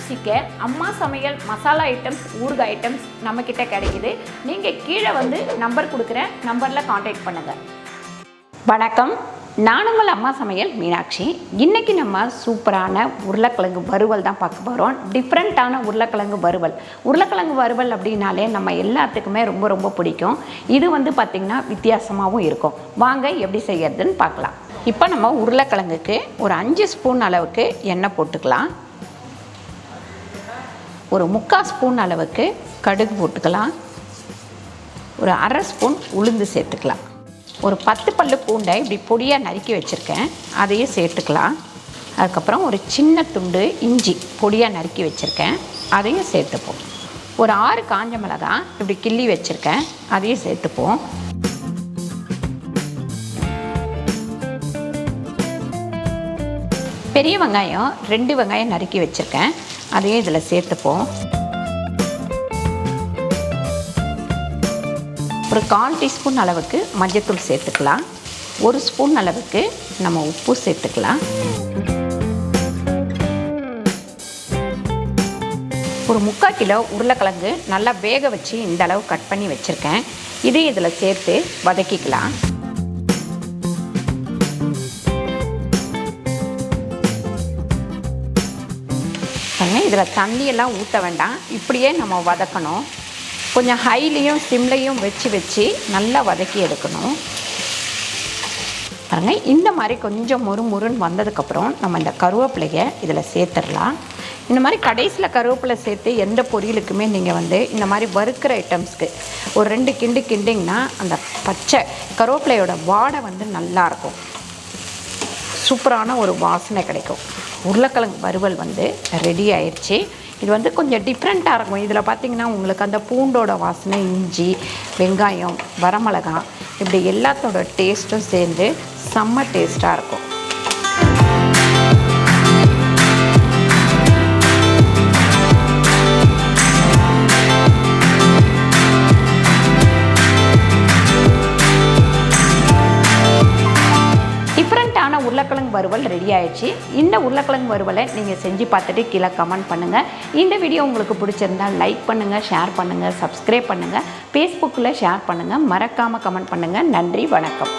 ருசிக்க அம்மா சமையல் மசாலா ஐட்டம்ஸ் ஊறுகாய் ஐட்டம்ஸ் நம்மக்கிட்ட கிடைக்குது. நீங்கள் கீழே வந்து நம்பர் கொடுக்குறேன், நம்பரில் காண்டாக்ட் பண்ணுங்கள். வணக்கம், நான் உங்கள் அம்மா சமையல் மீனாட்சி. இன்றைக்கி நம்ம சூப்பரான உருளைக்கிழங்கு வறுவல் தான் பார்க்க போகிறோம். டிஃப்ரெண்ட்டான உருளைக்கிழங்கு வறுவல். உருளைக்கிழங்கு வறுவல் அப்படின்னாலே நம்ம எல்லாத்துக்குமே ரொம்ப ரொம்ப பிடிக்கும். இது வந்து பார்த்திங்கன்னா வித்தியாசமாகவும் இருக்கும். வாங்க எப்படி செய்யறதுன்னு பார்க்கலாம். இப்போ நம்ம உருளைக்கிழங்குக்கு ஒரு 5 ஸ்பூன் அளவுக்கு எண்ணெய் போட்டுக்கலாம். ஒரு 3/4 ஸ்பூன் அளவுக்கு கடுகு போட்டுக்கலாம். ஒரு 1/2 ஸ்பூன் உளுந்து சேர்த்துக்கலாம். ஒரு 10 பல்லு பூண்டை இப்படி பொடியாக நறுக்கி வச்சுருக்கேன், அதையும் சேர்த்துக்கலாம். அதுக்கப்புறம் ஒரு சின்ன துண்டு இஞ்சி பொடியாக நறுக்கி வச்சுருக்கேன், அதையும் சேர்த்துப்போம். ஒரு 6 காஞ்ச மிளகாய் இப்படி கிள்ளி வச்சுருக்கேன், அதையும் சேர்த்துப்போம். பெரிய வெங்காயம் 2 வெங்காயம் நறுக்கி வச்சுருக்கேன், அதையும் இதில் சேர்த்துப்போம். ஒரு 1/4 டீஸ்பூன் அளவுக்கு மஞ்சள்தூள் சேர்த்துக்கலாம். 1 ஸ்பூன் அளவுக்கு நம்ம உப்பு சேர்த்துக்கலாம். ஒரு 3/4 கிலோ உருளைக்கிழங்கு நல்லா வேக வச்சு இந்த அளவு கட் பண்ணி வச்சுருக்கேன், இதையும் இதில் சேர்த்து வதக்கிக்கலாம். இதில் தண்ணியெல்லாம் ஊற்ற வேண்டாம், இப்படியே நம்ம வதக்கணும். கொஞ்சம் ஹைலையும் சிம்லையும் வச்சு நல்லா வதக்கி எடுக்கணும். பாருங்க, இந்த மாதிரி கொஞ்சம் முறுன்னு வந்ததுக்கப்புறம் நம்ம இந்த கருவேப்பிலையை இதில் சேர்த்துடலாம். இந்த மாதிரி கடைசியில் கருவேப்பிலை சேர்த்து எந்த பொரியலுக்குமே நீங்கள் வந்து இந்த மாதிரி வறுக்கிற ஐட்டம்ஸ்க்கு ஒரு 2 கிண்டிங்கன்னா அந்த பச்சை கருவேப்பிலையோட வாடை வந்து நல்லாயிருக்கும், சூப்பரான ஒரு வாசனை கிடைக்கும். உருளைக்கிழங்கு வறுவல் வந்து ரெடி ஆயிடுச்சு. இது வந்து கொஞ்சம் டிஃப்ரெண்ட்டாக இருக்கும். இதில் பார்த்திங்கன்னா உங்களுக்கு அந்த பூண்டோட வாசனை, இஞ்சி, வெங்காயம், வரமிளகாய் இப்படி எல்லாத்தோட டேஸ்ட்டும் சேர்ந்து செம்ம டேஸ்ட்டாக இருக்கும். உருளைக்கிழங்கு வறுவல் ரெடி ஆயிடுச்சு. இந்த உருளைக்கிழங்கு வறுவலை நீங்கள் செஞ்சு பார்த்துட்டு கீழே கமெண்ட் பண்ணுங்கள். இந்த வீடியோ உங்களுக்கு பிடிச்சிருந்தால் லைக் பண்ணுங்கள், ஷேர் பண்ணுங்கள், சப்ஸ்கிரைப் பண்ணுங்கள், ஃபேஸ்புக்கில் ஷேர் பண்ணுங்கள், மறக்காமல் கமெண்ட் பண்ணுங்கள். நன்றி, வணக்கம்.